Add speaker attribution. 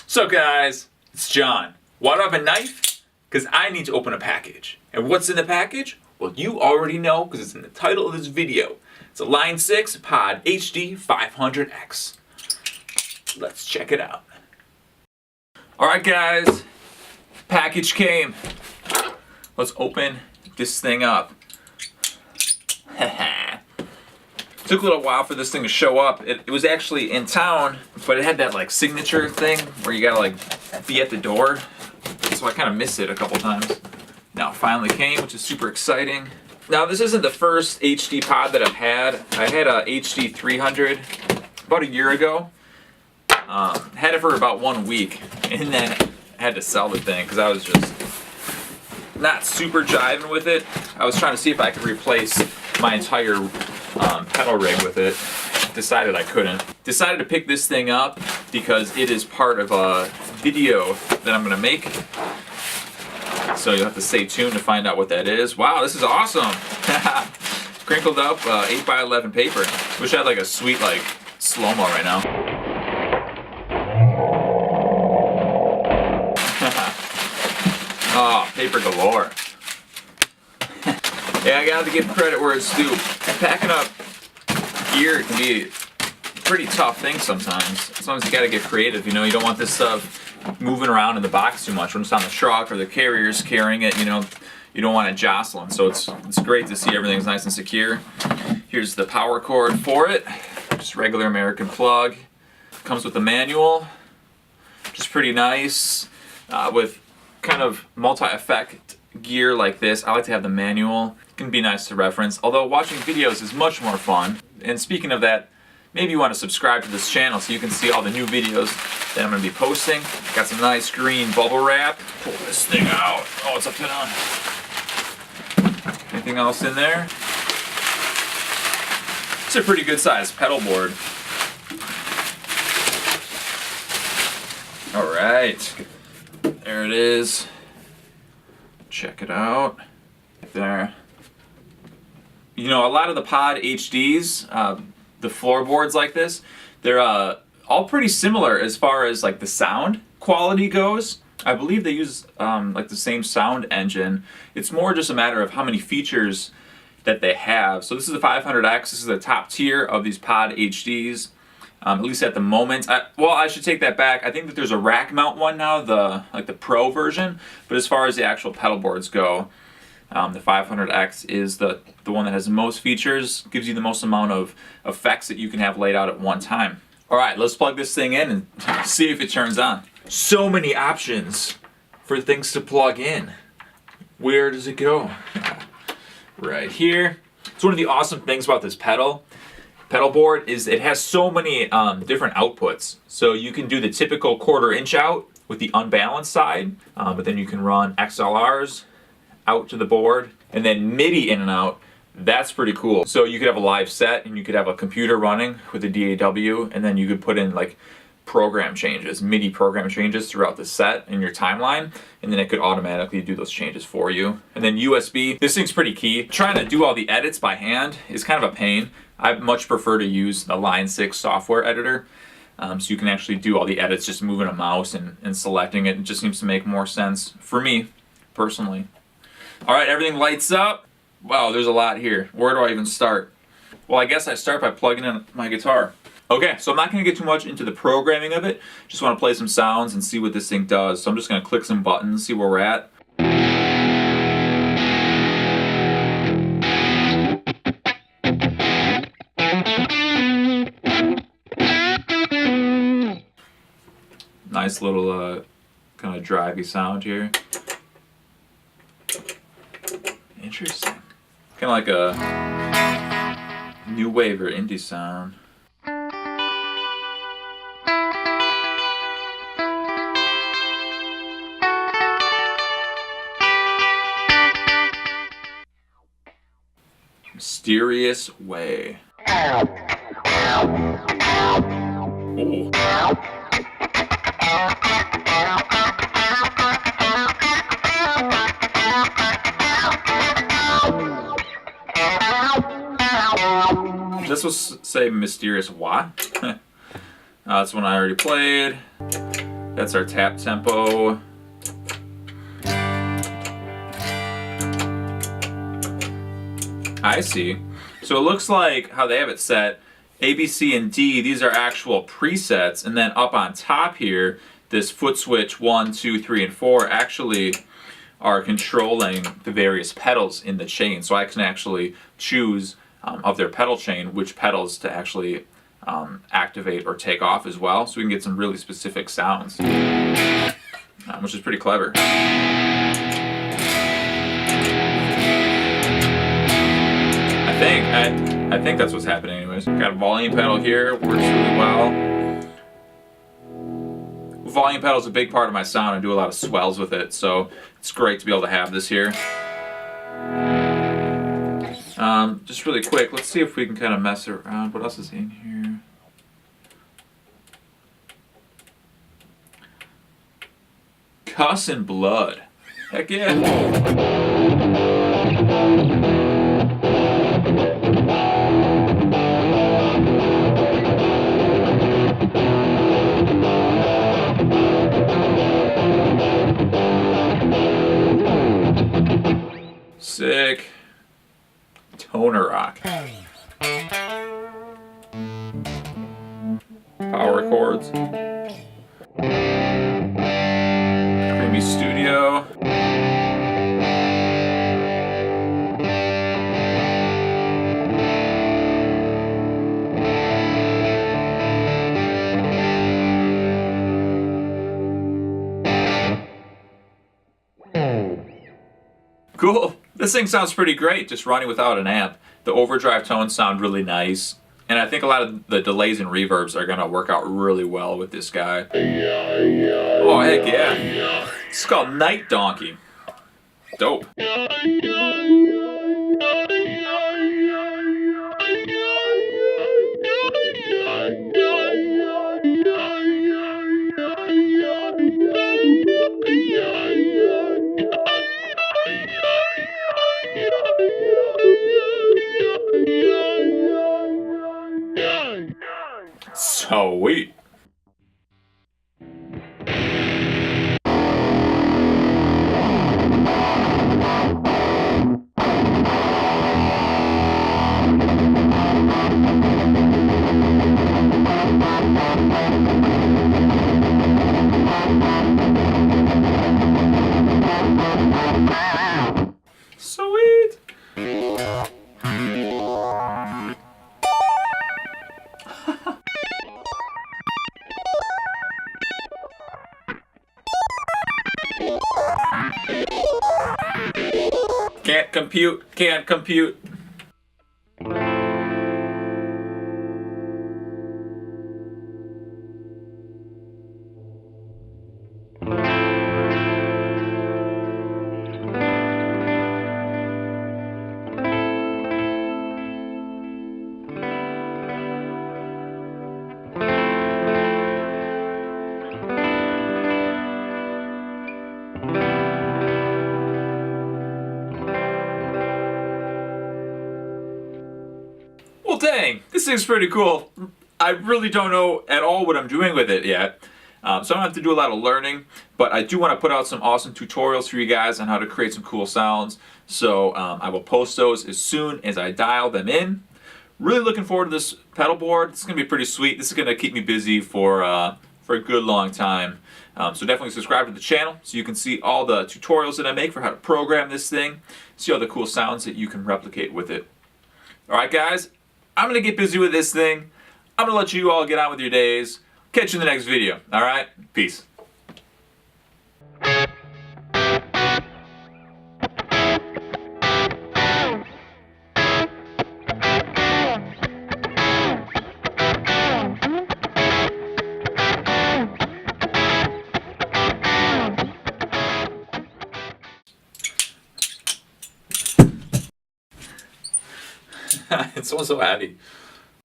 Speaker 1: So guys, it's John. Why do I have a knife? Because I need to open a package. And what's in the package? Well, you already know because it's in the title of this video. It's a Line 6 Pod HD500x. Let's check it out. Alright guys, package came. Let's open this thing up. Took a little while for this thing to show up. It was actually in town, but it had that like signature thing where you gotta like be at the door. So I kind of missed it a couple times. Now it finally came, which is super exciting. Now this isn't the first HD pod that I've had. I had a HD500 about a year ago. Had it for about 1 week, and then I had to sell the thing because I was just not super jiving with it. I was trying to see if I could replace my entire pedal rig with it. Decided I couldn't. Decided to pick this thing up because it is part of a video that I'm gonna make. So you'll have to stay tuned to find out what that is. Wow, this is awesome! Crinkled up 8x11 paper. Wish I had like a sweet like slow-mo right now. Oh, paper galore. Yeah, I gotta give credit where it's due. Packing up gear can be a pretty tough thing sometimes. Sometimes you gotta get creative, you know, you don't want this stuff moving around in the box too much. When it's on the truck or the carrier's carrying it, you know, you don't want it jostling. So it's great to see everything's nice and secure. Here's the power cord for it. Just regular American plug. Comes with the manual, which is pretty nice. With kind of multi-effect gear like this, I like to have the manual. It can be nice to reference, although watching videos is much more fun. And speaking of that, maybe you want to subscribe to this channel so you can see all the new videos that I'm going to be posting. Got some nice green bubble wrap. Pull this thing out. Oh, it's upside down. Anything else in there? It's a pretty good sized pedal board. Alright. There it is. Check it out. There. You know, a lot of the Pod HDs, the floorboards like this, they're all pretty similar as far as like the sound quality goes. I believe they use like the same sound engine. It's more just a matter of how many features that they have. So this is the 500X. This is the top tier of these Pod HDs. At least at the moment. Well, I should take that back. I think that there's a rack mount one now, the Pro version. But as far as the actual pedal boards go, the 500X is the one that has the most features, gives you the most amount of effects that you can have laid out at one time. All right, let's plug this thing in and see if it turns on. So many options for things to plug in. Where does it go? Right here. It's one of the awesome things about this pedal board is it has so many different outputs. So you can do the typical 1/4 inch out with the unbalanced side, but then you can run XLRs out to the board, and then MIDI in and out. That's pretty cool. So you could have a live set, and you could have a computer running with a DAW, and then you could put in like program changes, MIDI program changes throughout the set in your timeline, and then it could automatically do those changes for you. And then USB, this thing's pretty key. Trying to do all the edits by hand is kind of a pain. I much prefer to use the Line 6 software editor, so you can actually do all the edits just moving a mouse and selecting it. It just seems to make more sense for me, personally. Alright, everything lights up. Wow, there's a lot here. Where do I even start? Well, I guess I start by plugging in my guitar. Okay, so I'm not going to get too much into the programming of it. Just want to play some sounds and see what this thing does. So I'm just going to click some buttons, see where we're at. Nice little kind of drivey sound here. Interesting. Kind of like a new wave or indie sound. Mysterious way. Ooh. This will say mysterious what? That's one I already played. That's our tap tempo. I see. So it looks like how they have it set, A, B, C, and D, these are actual presets, and then up on top here, this foot switch 1, 2, 3, and 4 actually are controlling the various pedals in the chain. So I can actually choose of their pedal chain which pedals to actually activate or take off as well. So we can get some really specific sounds, which is pretty clever. I think that's what's happening anyways. Got a volume pedal here, works really well. Volume pedal is a big part of my sound. I do a lot of swells with it, so it's great to be able to have this here. Just really quick, let's see if we can kind of mess around. What else is in here? Cuss and blood. Heck yeah. Sick. Toner rock. Power chords. Creamy studio. Cool. This thing sounds pretty great, just running without an amp. The overdrive tones sound really nice, and I think a lot of the delays and reverbs are going to work out really well with this guy. Oh, heck yeah. It's called Night Donkey. Dope. Sweet. Sweet. Can't compute, can't compute. Well, dang, this thing's pretty cool. I really don't know at all what I'm doing with it yet. So I don't have to do a lot of learning, but I do want to put out some awesome tutorials for you guys on how to create some cool sounds. So I will post those as soon as I dial them in. Really looking forward to this pedal board. It's going to be pretty sweet. This is going to keep me busy for a good long time. So definitely subscribe to the channel so you can see all the tutorials that I make for how to program this thing, see all the cool sounds that you can replicate with it. Alright guys, I'm going to get busy with this thing. I'm going to let you all get on with your days. Catch you in the next video. Alright? Peace. It's so happy.